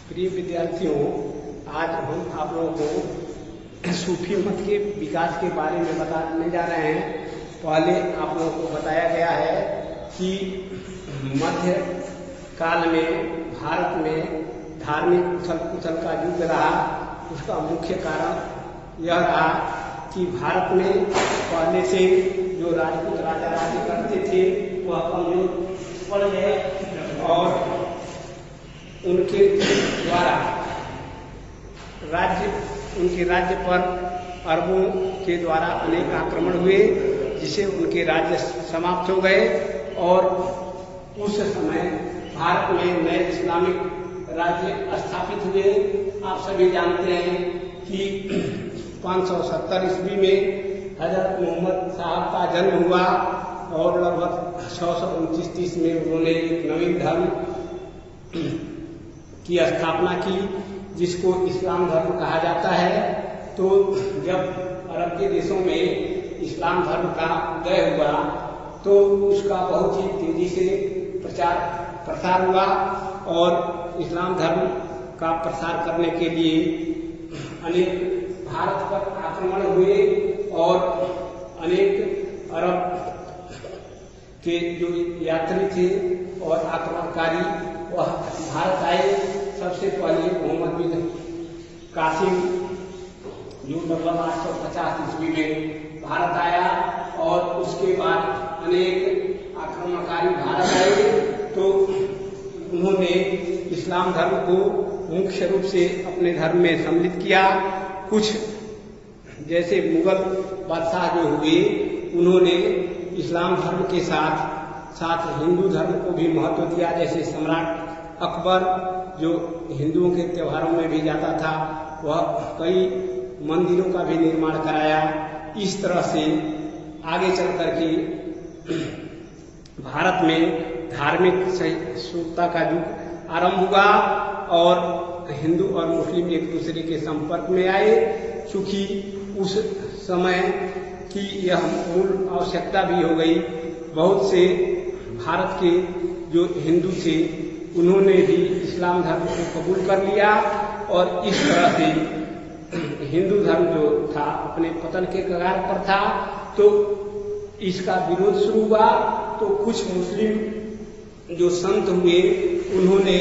प्रिय विद्यार्थियों, आज हम आप लोगों को सूफी मत के विकास के बारे में बताने जा रहे हैं। पहले आप लोगों को बताया गया है कि मध्य काल में भारत में धार्मिक उथल पुथल का युग रहा। उसका मुख्य कारण यह रहा कि भारत में पहले से जो राजपूत राजा राज्य करते थे वह कमजोर पड़ गए और उनके द्वारा उनके राज्य पर अरबों के द्वारा अनेक आक्रमण हुए, जिससे उनके राज्य समाप्त हो गए। और उस समय भारत में नए इस्लामिक राज्य स्थापित हुए। आप सभी जानते हैं कि 570 ईस्वी में हजरत मोहम्मद साहब का जन्म हुआ और लगभग 629 में उन्होंने एक नवीन धर्म की स्थापना की, जिसको इस्लाम धर्म कहा जाता है। तो जब अरब के देशों में इस्लाम धर्म का उदय हुआ तो उसका बहुत ही तेजी से प्रचार प्रसार हुआ और इस्लाम धर्म का प्रसार करने के लिए अनेक भारत पर आक्रमण हुए और अनेक अरब के जो यात्री थे और आक्रमणकारी वह भारत आए। सबसे पहले मोहम्मद बिन कासिम जो लगभग 850 ईस्वी में भारत आया और उसके बाद अनेक आक्रमणकारी भारत आए। तो उन्होंने इस्लाम धर्म को मुख्य रूप से अपने धर्म में सम्मिलित किया। कुछ जैसे मुगल बादशाह जो हुए उन्होंने इस्लाम धर्म के साथ साथ हिंदू धर्म को भी महत्व दिया। जैसे सम्राट अकबर जो हिंदुओं के त्योहारों में भी जाता था, वह कई मंदिरों का भी निर्माण कराया। इस तरह से आगे चल करके भारत में धार्मिक सहिष्णुता का युग आरंभ हुआ और हिंदू और मुस्लिम एक दूसरे के संपर्क में आए। चूंकि उस समय की यह मूल आवश्यकता भी हो गई। बहुत से भारत के जो हिंदू थे उन्होंने भी इस्लाम धर्म को कबूल कर लिया और इस तरह से हिंदू धर्म जो था अपने पतन के कगार पर था। तो इसका विरोध शुरू हुआ। तो कुछ मुस्लिम जो संत हुए उन्होंने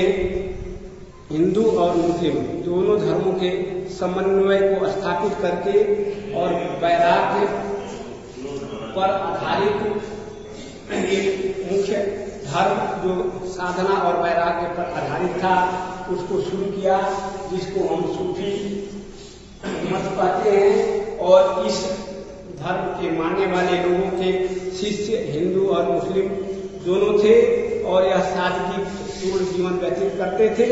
हिंदू और मुस्लिम दोनों धर्मों के समन्वय को स्थापित करके और वैराग्य पर आधारित एक मुख्य धर्म जो साधना और वैराग्य पर आधारित था उसको शुरू किया, जिसको हम सूफी मत कहते हैं। और इस धर्म के मानने वाले लोगों के शिष्य हिंदू और मुस्लिम दोनों थे और यह सादगी पूर्ण जीवन व्यतीत करते थे।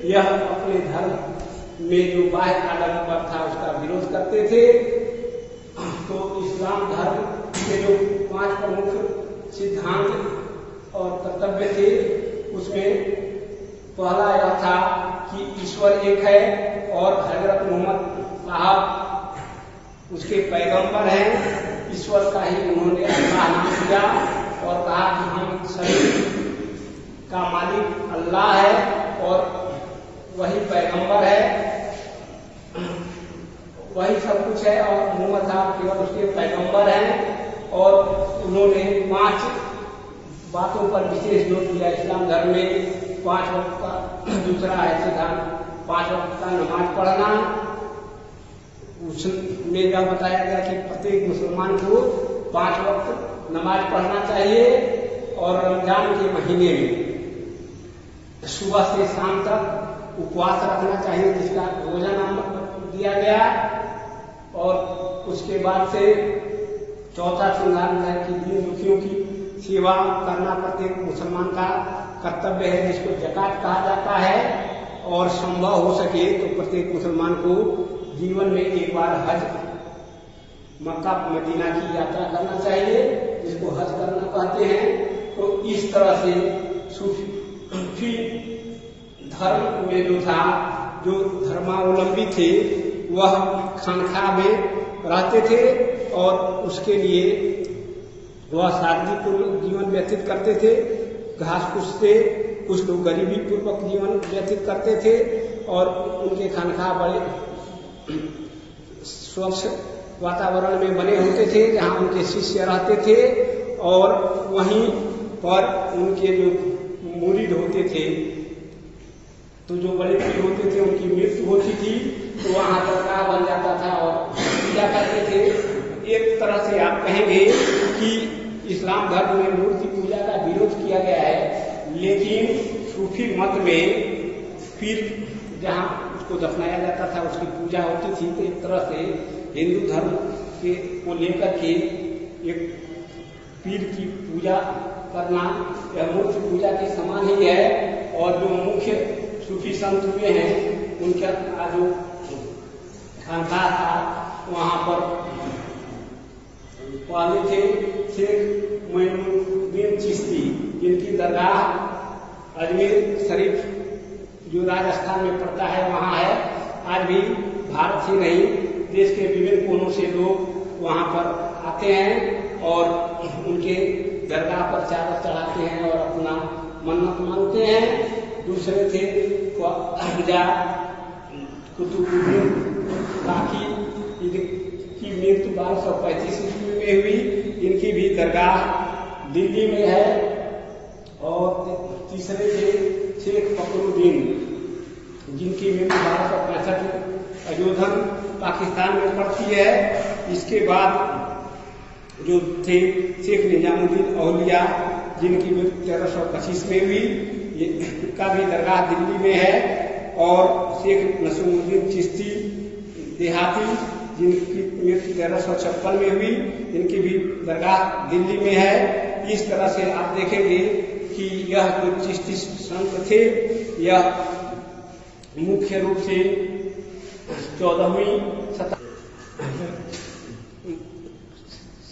यह अपने धर्म में जो बाह्य आडंबर था उसका विरोध करते थे। तो इस्लाम धर्म के जो 5 प्रमुख सिद्धांत और कर्तव्य थे उसमें पहला यह था कि ईश्वर एक है और हजरत मोहम्मद साहब उसके पैगंबर हैं। ईश्वर का ही उन्होंने अल्लाह नाम दिया और कहा कि हम सभी का मालिक अल्लाह है और वही पैगंबर है, वही सब कुछ है और मोहम्मद साहब केवल उसके पैगंबर हैं। और उन्होंने 5 बातों पर विशेष जोर दिया। इस्लाम धर्म में 5 वक्त का दूसरा है सिद्धांत 5 वक्त का नमाज पढ़ना। उसमें यह बताया गया कि प्रत्येक मुसलमान को 5 वक्त नमाज पढ़ना चाहिए और रमजान के महीने में सुबह से शाम तक उपवास रखना चाहिए, जिसका रोजा नाम दिया गया। और उसके बाद से चौथा श्रृंगार है कि दीन दुखियों की सेवा करना प्रत्येक मुसलमान का कर्तव्य है, जिसको ज़कात कहा जाता है। और संभव हो सके तो प्रत्येक मुसलमान को जीवन में एक बार हज मक्का मदीना की यात्रा करना चाहिए, जिसको हज करना कहते हैं। तो इस तरह से सूफी धर्म में जो था, जो धर्मावलंबी थे वह खानखा में रहते थे और उसके लिए वह सादगीपूर्ण जीवन व्यतीत करते थे। घास फूस से कुछ लोग गरीबी पूर्वक जीवन व्यतीत करते थे और उनके खानखा बड़े स्वच्छ वातावरण में बने होते थे जहां उनके शिष्य रहते थे और वहीं पर उनके जो मुरीद होते थे तो जो बड़े पीर होते थे उनकी मृत्यु होती थी तो वहां दरगाह बन जाता था और पूजा करते थे। एक तरह से आप कहेंगे कि इस्लाम धर्म में मूर्ति पूजा का विरोध किया गया है, लेकिन सूफी मत में पीर जहां उसको दफनाया जाता था उसकी पूजा होती थी। तो एक तरह से हिंदू धर्म के को लेकर के एक पीर की पूजा करना यह मूर्ति पूजा के समान ही है। और जो मुख्य सूफी संत हुए हैं उनका जो खानका था वहां पर पहले थे शेख मोइनुद्दीन चिश्ती, जिनकी दरगाह अजमेर शरीफ जो राजस्थान में पड़ता है वहां है। आज भी भारत ही नहीं देश के विभिन्न कोनों से लोग वहां पर आते हैं और उनके दरगाह पर चादर चढ़ाते हैं और अपना मन्नत मांगते हैं। दूसरे थे ख्वाजा कुतुबुद्दीन काकी, की मृत्यु 1235 ईस्वी में हुई, इनकी भी दरगाह दिल्ली में है। और तीसरे थे शेख फखरुद्दीन, जिनकी मृत्यु 1265 अयोधन पाकिस्तान में पड़ती है। इसके बाद जो थे शेख निजामुद्दीन औलिया, जिनकी मृत्यु 1325 में हुई, इनका भी दरगाह दिल्ली में है। और शेख नसीमुद्दीन चिश्ती देहाती, जिनकी मृत्यु 1356 में हुई, इनकी भी दरगाह दिल्ली में है। इस तरह से आप देखेंगे कि यह जो चिश्ती संत थे यह मुख्य रूप से 14वीं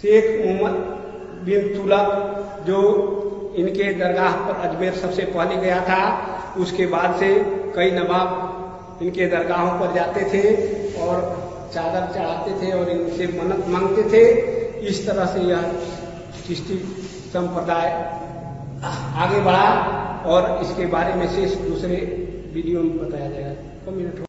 शेख मोहम्मद बिन तुगलक जो इनके दरगाह पर अजमेर सबसे पहले गया था, उसके बाद से कई नवाब इनके दरगाहों पर जाते थे और चादर चढ़ाते थे और इनसे मन्नत मांगते थे। इस तरह से यह चिश्ती संप्रदाय आगे बढ़ा और इसके बारे में शेष दूसरे वीडियो में बताया जाएगा।